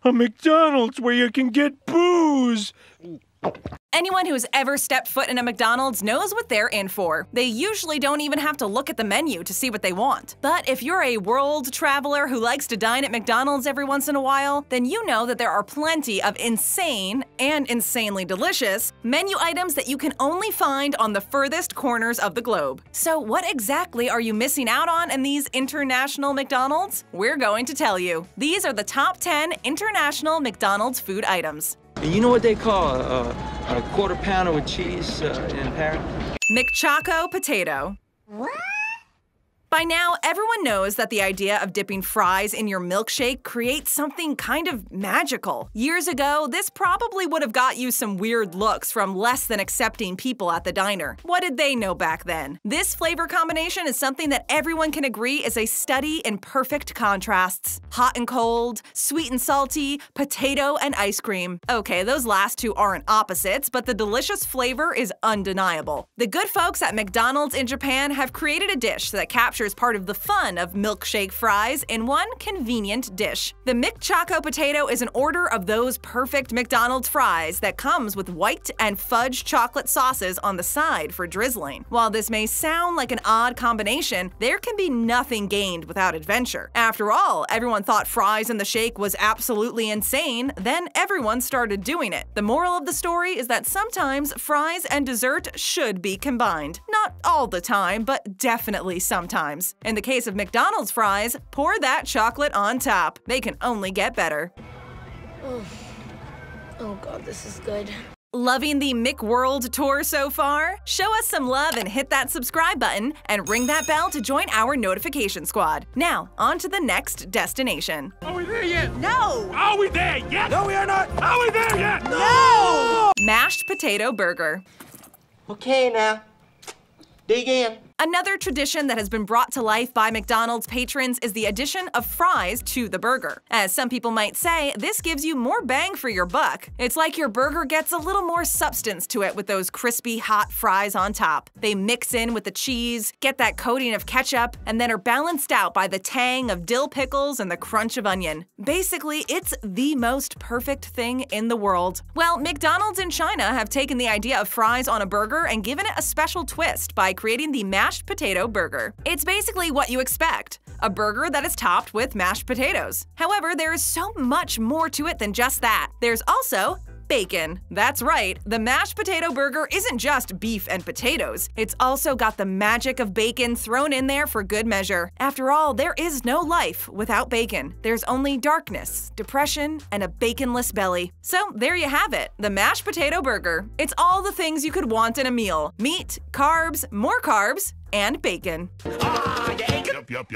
A McDonald's where you can get booze! Anyone who's ever stepped foot in a McDonald's knows what they're in for. They usually don't even have to look at the menu to see what they want. But if you're a world traveler who likes to dine at McDonald's every once in a while, then you know that there are plenty of insane and insanely delicious menu items that you can only find on the furthest corners of the globe. So what exactly are you missing out on in these international McDonald's? We're going to tell you. These are the top 10 international McDonald's food items. And you know what they call a quarter pounder with cheese in Paris? McChoco Potato. What? By now, everyone knows that the idea of dipping fries in your milkshake creates something kind of magical. Years ago, this probably would have got you some weird looks from less than accepting people at the diner. What did they know back then? This flavor combination is something that everyone can agree is a study in perfect contrasts. Hot and cold, sweet and salty, potato and ice cream. Okay, those last two aren't opposites, but the delicious flavor is undeniable. The good folks at McDonald's in Japan have created a dish that captures part of the fun of milkshake fries in one convenient dish. The McChoco Potato is an order of those perfect McDonald's fries that comes with white and fudge chocolate sauces on the side for drizzling. While this may sound like an odd combination, there can be nothing gained without adventure. After all, everyone thought fries in the shake was absolutely insane, then everyone started doing it. The moral of the story is that sometimes fries and dessert should be combined. Not all the time, but definitely sometimes. In the case of McDonald's fries, pour that chocolate on top. They can only get better. Oh God, this is good. Loving the McWorld tour so far? Show us some love and hit that subscribe button and ring that bell to join our notification squad. Now, on to the next destination. Are we there yet? No! Are we there yet? No, we are not. Are we there yet? No! Mashed potato burger. Okay, now, dig in. Another tradition that has been brought to life by McDonald's patrons is the addition of fries to the burger. As some people might say, this gives you more bang for your buck. It's like your burger gets a little more substance to it with those crispy, hot fries on top. They mix in with the cheese, get that coating of ketchup, and then are balanced out by the tang of dill pickles and the crunch of onion. Basically, it's the most perfect thing in the world. Well, McDonald's in China have taken the idea of fries on a burger and given it a special twist by creating the mashed potato burger. It's basically what you expect, a burger that is topped with mashed potatoes. However, there is so much more to it than just that. There's also bacon. That's right, the mashed potato burger isn't just beef and potatoes. It's also got the magic of bacon thrown in there for good measure. After all, there is no life without bacon. There's only darkness, depression, and a baconless belly. So there you have it, the mashed potato burger. It's all the things you could want in a meal. Meat, carbs, more carbs, and bacon. Ah, you ate it? Yup.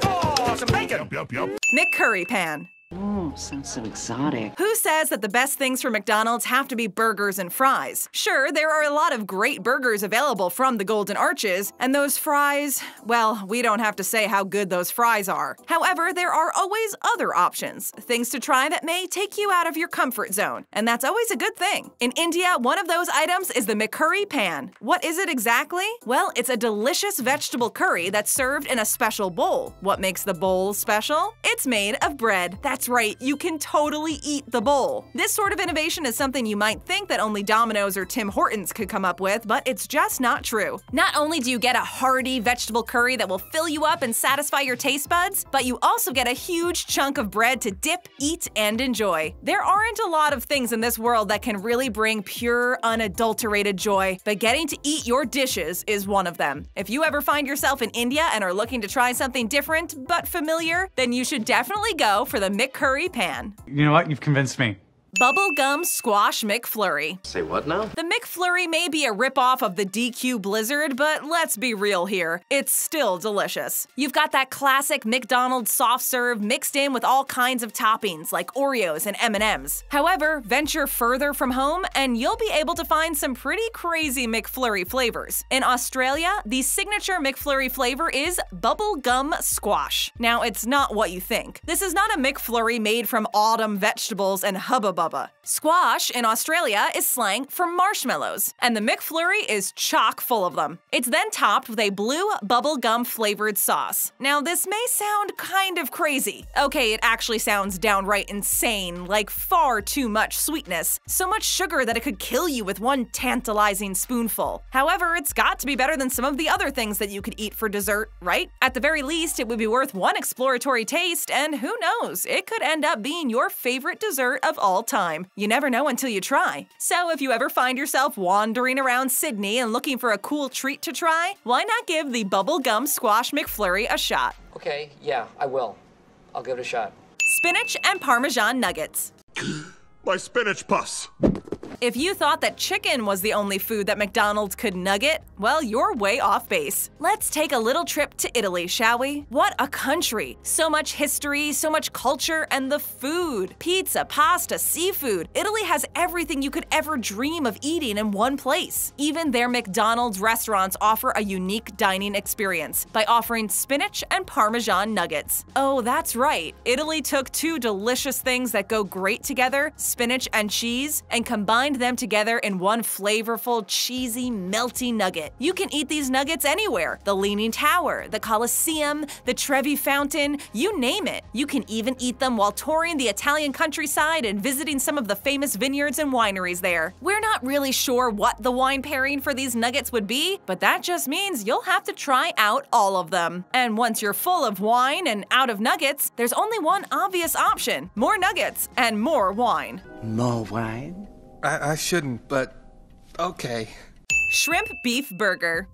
Oh, some bacon. Yup. McCurry Pan. Oh, sounds so exotic. Who says that the best things for McDonald's have to be burgers and fries? Sure, there are a lot of great burgers available from the Golden Arches, and those fries, well, we don't have to say how good those fries are. However, there are always other options, things to try that may take you out of your comfort zone, and that's always a good thing. In India, one of those items is the McCurry Pan. What is it exactly? Well, it's a delicious vegetable curry that's served in a special bowl. What makes the bowl special? It's made of bread. That's right, you can totally eat the bowl. This sort of innovation is something you might think that only Domino's or Tim Hortons could come up with, but it's just not true. Not only do you get a hearty vegetable curry that will fill you up and satisfy your taste buds, but you also get a huge chunk of bread to dip, eat, and enjoy. There aren't a lot of things in this world that can really bring pure, unadulterated joy, but getting to eat your dishes is one of them. If you ever find yourself in India and are looking to try something different but familiar, then you should definitely go for the McCurry Pan. You know what? You've convinced me. Bubblegum Squash McFlurry. Say what now? The McFlurry may be a ripoff of the DQ Blizzard, but let's be real here, it's still delicious. You've got that classic McDonald's soft serve mixed in with all kinds of toppings like Oreos and M&Ms. However, venture further from home and you'll be able to find some pretty crazy McFlurry flavors. In Australia, the signature McFlurry flavor is Bubblegum Squash. Now, it's not what you think. This is not a McFlurry made from autumn vegetables and Hubba Bubba. Squash in Australia is slang for marshmallows, and the McFlurry is chock full of them. It's then topped with a blue bubblegum flavored sauce. Now, this may sound kind of crazy. Okay, it actually sounds downright insane, like far too much sweetness. So much sugar that it could kill you with one tantalizing spoonful. However, it's got to be better than some of the other things that you could eat for dessert, right? At the very least, it would be worth one exploratory taste, and who knows, it could end up being your favorite dessert of all time. You never know until you try. So if you ever find yourself wandering around Sydney and looking for a cool treat to try, why not give the Bubblegum Squash McFlurry a shot? Okay, yeah, I will. I'll give it a shot. Spinach and Parmesan nuggets. My spinach pus. If you thought that chicken was the only food that McDonald's could nugget, well, you're way off base. Let's take a little trip to Italy, shall we? What a country! So much history, so much culture, and the food. Pizza, pasta, seafood. Italy has everything you could ever dream of eating in one place. Even their McDonald's restaurants offer a unique dining experience by offering spinach and Parmesan nuggets. Oh, that's right. Italy took two delicious things that go great together, spinach and cheese, and combined them together in one flavorful, cheesy, melty nugget. You can eat these nuggets anywhere. The Leaning Tower, the Colosseum, the Trevi Fountain, you name it. You can even eat them while touring the Italian countryside and visiting some of the famous vineyards and wineries there. We're not really sure what the wine pairing for these nuggets would be, but that just means you'll have to try out all of them. And once you're full of wine and out of nuggets, there's only one obvious option: more nuggets and more wine. More wine? I shouldn't, but okay. Shrimp beef burger.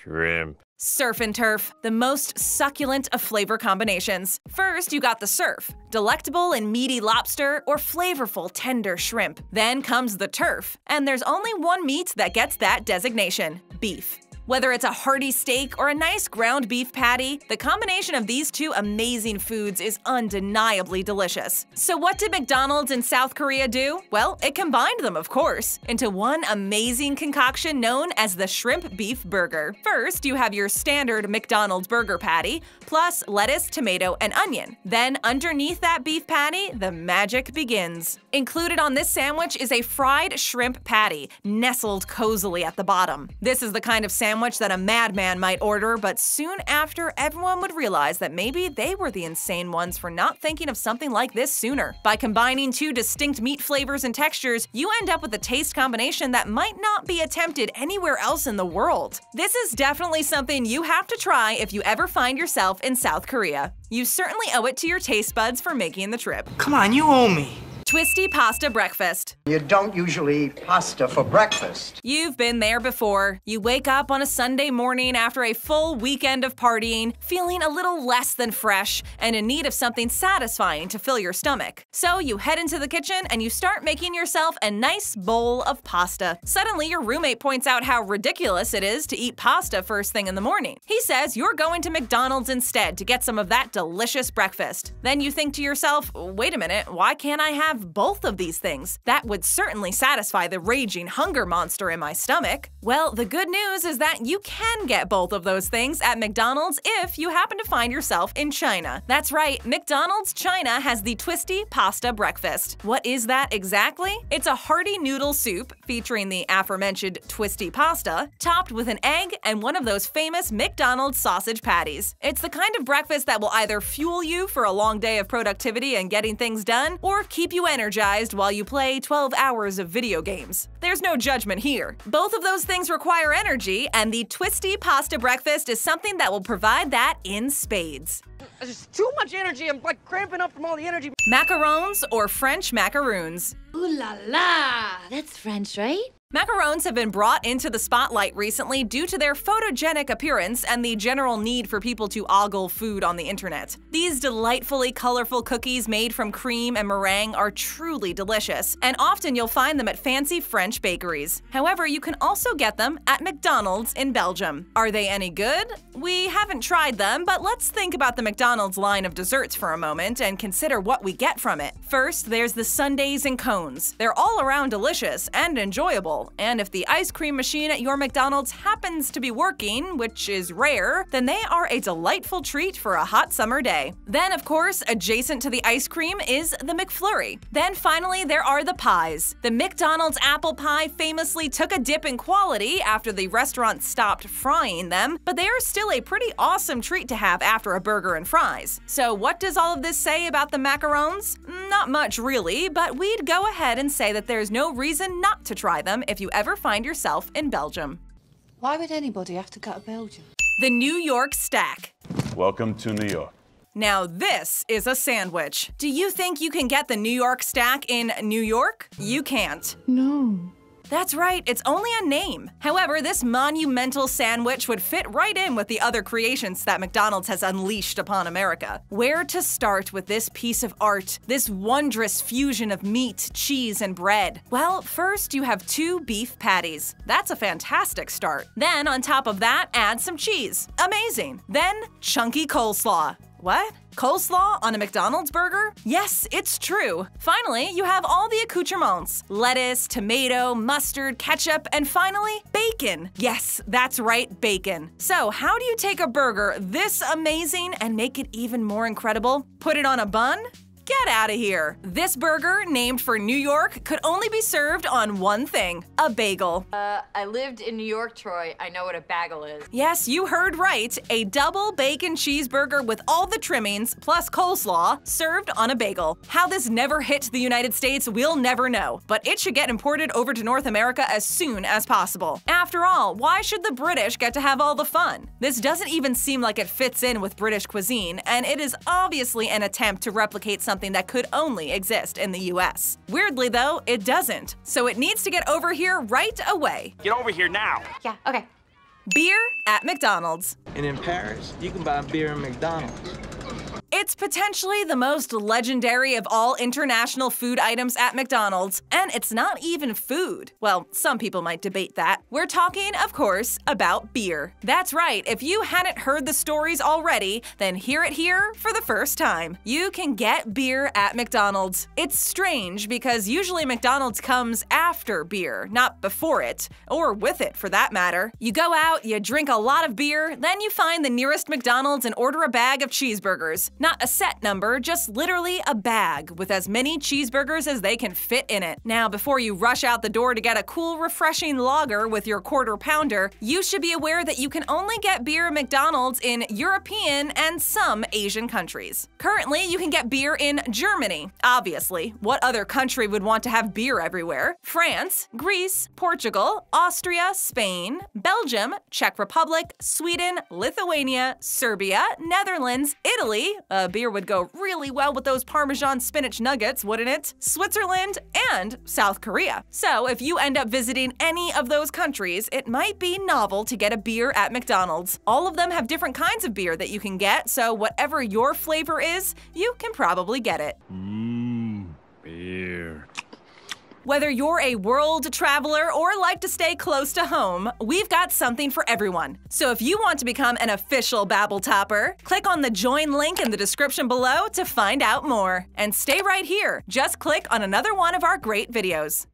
Shrimp. Surf and turf, the most succulent of flavor combinations. First, you got the surf, delectable and meaty lobster or flavorful tender shrimp. Then comes the turf, and there's only one meat that gets that designation: beef. Whether it's a hearty steak or a nice ground beef patty, the combination of these two amazing foods is undeniably delicious. So what did McDonald's in South Korea do? Well, it combined them, of course, into one amazing concoction known as the shrimp beef burger. First, you have your standard McDonald's burger patty, plus lettuce, tomato, and onion. Then underneath that beef patty, the magic begins. Included on this sandwich is a fried shrimp patty, nestled cozily at the bottom. This is the kind of sandwich that a madman might order, but soon after, everyone would realize that maybe they were the insane ones for not thinking of something like this sooner. By combining two distinct meat flavors and textures, you end up with a taste combination that might not be attempted anywhere else in the world. This is definitely something you have to try if you ever find yourself in South Korea. You certainly owe it to your taste buds for making the trip. Come on, you owe me. Twisty pasta breakfast. You don't usually eat pasta for breakfast. You've been there before. You wake up on a Sunday morning after a full weekend of partying, feeling a little less than fresh and in need of something satisfying to fill your stomach. So you head into the kitchen and you start making yourself a nice bowl of pasta. Suddenly, your roommate points out how ridiculous it is to eat pasta first thing in the morning. He says you're going to McDonald's instead to get some of that delicious breakfast. Then you think to yourself, wait a minute, why can't I have both of these things? That would certainly satisfy the raging hunger monster in my stomach. Well, the good news is that you can get both of those things at McDonald's if you happen to find yourself in China. That's right, McDonald's China has the Twisty pasta breakfast. What is that exactly? It's a hearty noodle soup featuring the aforementioned Twisty pasta, topped with an egg and one of those famous McDonald's sausage patties. It's the kind of breakfast that will either fuel you for a long day of productivity and getting things done, or keep you energized while you play 12 hours of video games. There's no judgment here. Both of those things require energy, and the Twisty pasta breakfast is something that will provide that in spades. There's too much energy. I'm like cramping up from all the energy. Macarons or French macaroons. Ooh la la! That's French, right? Macarons have been brought into the spotlight recently due to their photogenic appearance and the general need for people to ogle food on the internet. These delightfully colorful cookies made from cream and meringue are truly delicious, and often you'll find them at fancy French bakeries. However, you can also get them at McDonald's in Belgium. Are they any good? We haven't tried them, but let's think about the McDonald's line of desserts for a moment and consider what we get from it. First, there's the sundaes and cones. They're all around delicious and enjoyable. all. And if the ice cream machine at your McDonald's happens to be working, which is rare, then they are a delightful treat for a hot summer day. Then, of course, adjacent to the ice cream is the McFlurry. Then finally, there are the pies. The McDonald's apple pie famously took a dip in quality after the restaurant stopped frying them, but they are still a pretty awesome treat to have after a burger and fries. So what does all of this say about the Macarons? Not much really, but we'd go ahead and say that there's no reason not to try them if you ever find yourself in Belgium. Why would anybody have to go to Belgium? The New York Stack. Welcome to New York. Now this is a sandwich. Do you think you can get the New York Stack in New York? You can't. No. That's right, it's only a name. However, this monumental sandwich would fit right in with the other creations that McDonald's has unleashed upon America. Where to start with this piece of art, this wondrous fusion of meat, cheese, and bread? Well, first you have 2 beef patties. That's a fantastic start. Then on top of that, add some cheese. Amazing. Then chunky coleslaw. What? Coleslaw on a McDonald's burger? Yes, it's true. Finally, you have all the accoutrements: lettuce, tomato, mustard, ketchup, and finally, bacon. Yes, that's right, bacon. So how do you take a burger this amazing and make it even more incredible? Put it on a bun? Get out of here! This burger, named for New York, could only be served on one thing: a bagel. I lived in New York, Troy. I know what a bagel is. Yes, you heard right. A double bacon cheeseburger with all the trimmings, plus coleslaw, served on a bagel. How this never hit the United States, we'll never know, but it should get imported over to North America as soon as possible. After all, why should the British get to have all the fun? This doesn't even seem like it fits in with British cuisine, and it is obviously an attempt to replicate something that could only exist in the US. Weirdly though, it doesn't. So it needs to get over here right away. Get over here now. Yeah, okay. Beer at McDonald's. And in Paris, you can buy beer in McDonald's. It's potentially the most legendary of all international food items at McDonald's, and it's not even food. Well, some people might debate that. We're talking, of course, about beer. That's right, if you hadn't heard the stories already, then hear it here for the first time. You can get beer at McDonald's. It's strange because usually McDonald's comes after beer, not before it, or with it for that matter. You go out, you drink a lot of beer, then you find the nearest McDonald's and order a bag of cheeseburgers. Not a set number, just literally a bag with as many cheeseburgers as they can fit in it. Now, before you rush out the door to get a cool, refreshing lager with your quarter pounder, you should be aware that you can only get beer at McDonald's in European and some Asian countries. Currently, you can get beer in Germany. Obviously, what other country would want to have beer everywhere? France, Greece, Portugal, Austria, Spain, Belgium, Czech Republic, Sweden, Lithuania, Serbia, Netherlands, Italy, a beer would go really well with those Parmesan spinach nuggets, wouldn't it? Switzerland, and South Korea. So if you end up visiting any of those countries, it might be novel to get a beer at McDonald's. All of them have different kinds of beer that you can get, so whatever your flavor is, you can probably get it. Beer. Whether you're a world traveler or like to stay close to home, we've got something for everyone. So if you want to become an official Babble Topper, click on the join link in the description below to find out more. And stay right here. Just click on another one of our great videos.